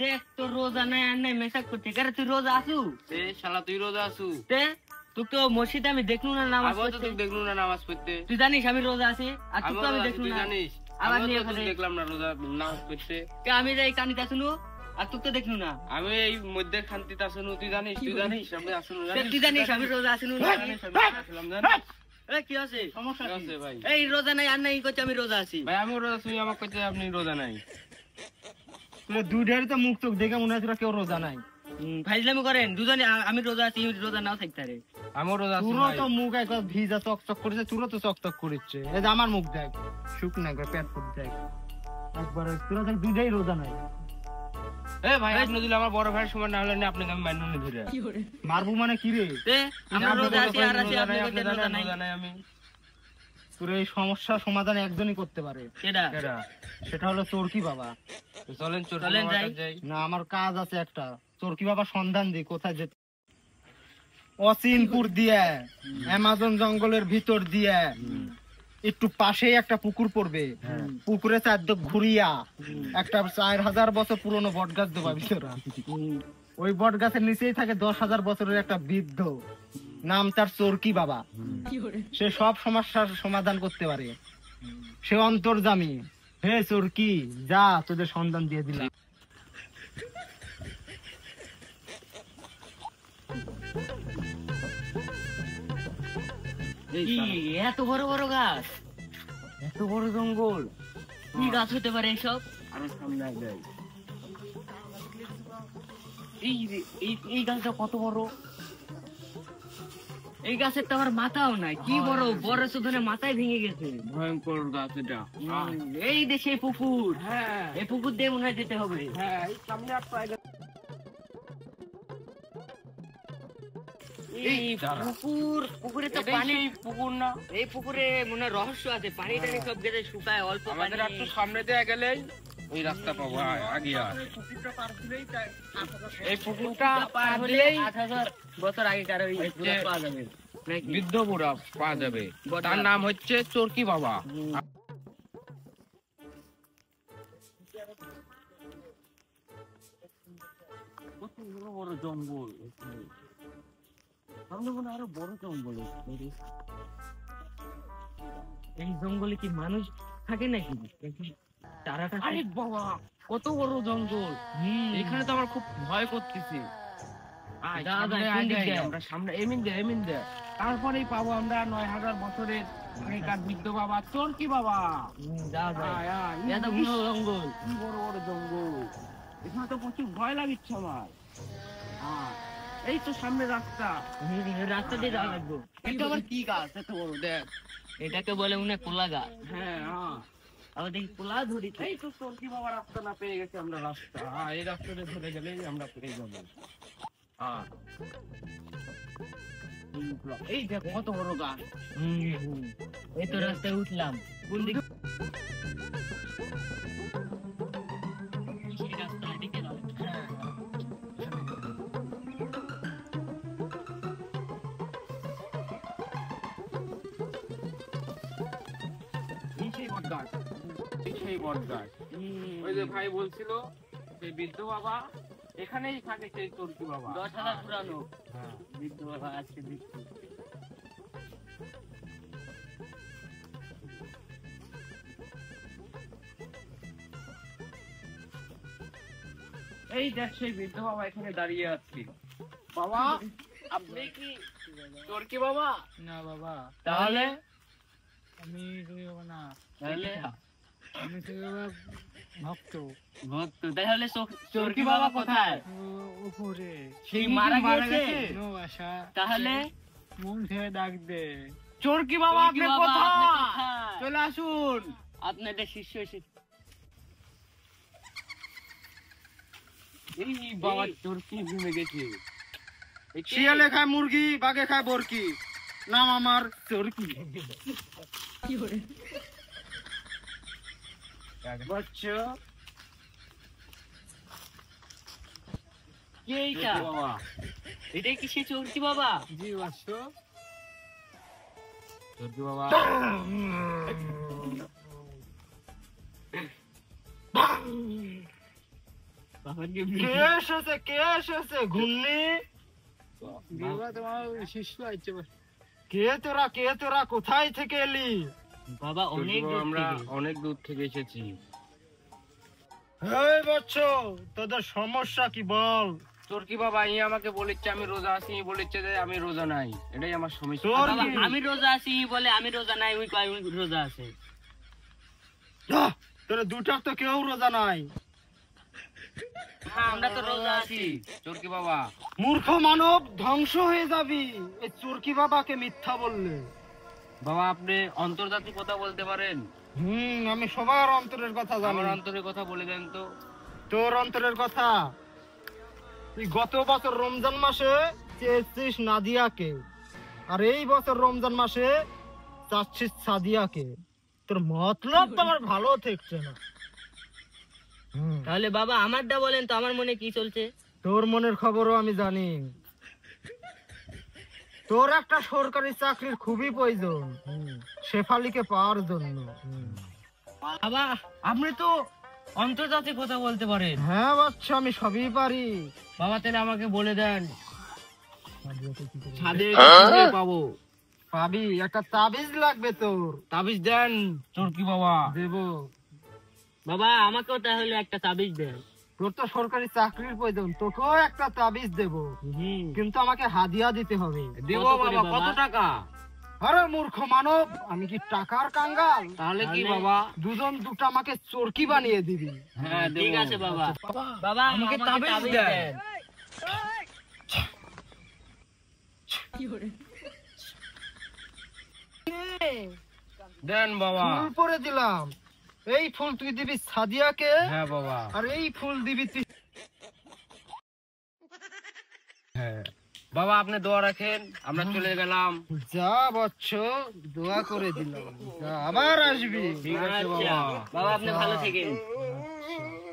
দেখ তোর রোজা নাই আর নাই মেসাজ করতে কারে তুই রোজা আসু এ শালা তুই রোজা আসু তে তুই তো মসজিদে আমি দেখলু না নামাজ পড়তে তুই দেখলু না নামাজ পড়তে তুই জানিস আমি রোজা আছি আর তুই তো আমি দেখলু না জানিস আবার নিয়ে দেখলাম না রোজা নামাজ পড়তে কে আমি যাই কানিতে আসুনু আর তুই তো দেখলু না আমি এই মধ্যে খান্তিতে আসুনু তুই জানিস আমি আসুনু তুই জানিস আমি রোজা আসুনু না এ কি আছে সমস্যা আছে ভাই এই রোজা নাই আর নাই কইতে আমি রোজা আছি ভাই আমি রোজা তুই আমাকে কইতে আপনি রোজা নাই তুই দুইটারই তো মুখ চোখ দেখে মনে হয় কেউ রোজা নাই ফাইজলামি করেন দুজনে আমি রোজা আছি রোজা নাও থাকতে পারে আমি রোজা আছি পুরো তো মুখ একবার ভিজা চকচক করেছে তুরো তো চকচক করেছে এই যে আমার মুখ দেখ শুকনা করে পেট ফুট দেখ একবার তুই তো দুইটাই রোজা নাই এ ভাই আপনি দিলে আমার বড় ভাইয়ের সময় না হলে আপনাকে আমি মাইন্ড নি ধরে মারবো মানে কি রে আমরা রোজা আছি আর আছি আপনি কইতে রোজা নাই আমি তোর এই সমস্যার সমাধান একজনই করতে পারে কেডা সেটা হলো চোরকি বাবা চলেন যাই না আমার কাজ আছে একটা চোরকি বাবা সন্ধান দি কোথায় যেতে অসিনপুর দিয়ে অ্যামাজন জঙ্গলের ভিতর দিয়ে একটু পাশেই একটা পুকুর পড়বে পুকুরে চারদিক ঘুরিয়া একটা 4000 বছর পুরনো বট গাছ দেবা ভিতরা ওই বট গাছের নিচেই থাকে 10,000 বছরের একটা বৃদ্ধ নাম তার চোরকি বাবা সে সব সমস্যার সমাধান করতে পারে সে অন্তর্যামী হে চোরকি যা তোদের সন্ধান দিয়ে দিলাম এত বড় বড় গাছ এত বড় জঙ্গল কি গাছ হতে পারে এইসব আরো সামনে যাই এই গাছটা কত বড় এই গাছের তো আমার মাথাও নাই কি বড় বড় ধরে মাথায় ভেঙে গেছে ভয়ঙ্কর গাছ এটা এই দেশে পুকুর এই পুকুর দিয়ে মনে হয় যেতে হবে সামনে এই পুকুরে তো পানি পুকুর না এই পুকুরে মনে হয় রহস্য আছে পানিটা সব গেছে শুকায় অল্প আমাদের একটু সামনে দিয়ে গেলেই ওই রাস্তা পাবো আগে এই পুকুরটা পার হলেই 8000 বছর আগেকার ওই পাওয়া যাবে বৃদ্ধ বুড়া পাওয়া যাবে তার নাম হচ্ছে চোরকি বাবা বড় জঙ্গল সামনে মনে আরো বড় জঙ্গল এই জঙ্গলে কি মানুষ থাকে নাকি তারাটা আরে বাবা কত বড় জঙ্গল এখানে তো আমার খুব ভয় করতেছে আমরা সামনে এমিন দে তারপরেই পাবো আমরা 9000 বছরের আগেকার বৃদ্ধ বাবা চোরকি বাবা এত বড় জঙ্গল কি বড় বড় জঙ্গল এখানে তো প্রচুর ভয় লাগছে আমার এই তো সামনে রাস্তা দিয়ে যাওয়া লাগবে এটা আবার কি গাছ এত বড় দেখ এটাকে বলে মনে হয় কোলা গাছ হ্যাঁ আবার দেখি কোলা ধরি এই তো চোরকি বাবা রাস্তা না পেয়ে গেছে আমরা রাস্তা এই রাস্তাতে ধরে গেলেই আমরা পেয়ে যাবো এই দেখ কত বড় গাছ এই তো রাস্তায় উঠলাম কোন দিকে সেই বট গাছ ওই যে ভাই বলছিল সেই বৃদ্ধ বাবা এখানেই থাকে সেই চোরকি বাবা 10,000 পুরানো বৃদ্ধ বাবা আজকে দেখছি এই দেখ সেই বৃদ্ধ বাবা এখানে দাঁড়িয়ে আছে বাবা আপনি কি চোরকি বাবা না বাবা তাহলে আমি না তাহলে আমি ভক্ত তাহলে চোরকি বাবা কোথায় উপরে সেই মারা গেছে তাহলে মন থেকে ডাক দে চোরকি বাবা আপনি কোথায় চলে আসুন আপনাদের শিষ্য এসেছে এই বাবা চোরকি ঘুমে গেছে শিয়ালে খায় মুরগি বাঘে খায় বরকি নাম আমার চোরকি এটাই কি সে চোরকি বাবা জি বাচ্চ চোরকি বাবা কে এসেছে ঘুরনি? কে তোরা কোথায় থেকে এলি? বাবা অনেক দূর থেকে এসেছি। এই বচ্চো, তোদের সমস্যা কি বল? তোর কি বাবা ই আমাকে বলেছে আমি রোজা আছি, বলেছে যে আমি রোজা নাই, এটাই আমার সমস্যা। তোর বাবা, কি? আমি রোজা আছি বলে আমি রোজা নাই, ওই কয় ওই রোজা আছে। তোরা দুটার তো কেউ রোজা নাই। হ্যাঁ, আমরা তো রোজা আছি। তোর কি বাবা? মূর্খ মানব, ধ্বংস হয়ে যাবি এই চোরকি বাবাকে মিথ্যা বললে। বাবা আপনি অন্তর্জাতিক কথা বলতে পারেন? আমি সবার অন্তরের কথা জানি। আমার অন্তরের কথা বলে দেন তো। তোর অন্তরের কথা? তুই গত বছর রমজান মাসে চেয়েছিস নাদিয়াকে, আর এই বছর রমজান মাসে চাচ্ছিস সাদিয়াকে। তোর মতলব তো আমার ভালো ঠেকছে না। তাহলে বাবা আমারটা বলেন তো, আমার মনে কি চলছে? তোর মনের খবরও আমি জানি। তোর একটা সরকারি চাকরির খুবই প্রয়োজন শেফালিকে পাওয়ার জন্য। বাবা আপনি তো অন্তর্জাতিক কথা বলতে পারেন। হ্যাঁ বাচ্চা, আমি সবই পারি। বাবা তাহলে আমাকে বলে দেন ছাদে পাবো। পাবি, একটা তাবিজ লাগবে তোর। তাবিজ দেন। তোর কি বাবা? দেবো। বাবা আমাকেও তাহলে একটা তাবিজ দেন। তোর তো সরকারি চাকরির প্রয়োজন, তোকেও একটা তাবিজ দেবো, কিন্তু আমাকে হাদিয়া দিতে হবে। দেব কত করে বাবা? কত বাবা? টাকা? আরে মূর্খ মানব, আমি কি টাকার কাঙ্গাল? তাহলে কি বাবা? দুজন দুটো আমাকে চোরকি বানিয়ে দিবি। হ্যাঁ ঠিক দেব। আছে বাবা। বাবা আমাকে তাবিজ দেন। দেন বাবা। ফুল পরে দিলাম, এই ফুল তুই দিবি সাদিয়াকে, হ্যাঁ বাবা। আর এই ফুল দিবি তুই। হ্যাঁ বাবা আপনি দোয়া রাখেন, আমরা চলে গেলাম। যা বচ্চ, দোয়া করে দিলাম, যা, আবার আসবি। ঠিক আছে আচ্ছা, বাবা। বাবা আপনি ভালো থেকেন। আচ্ছা।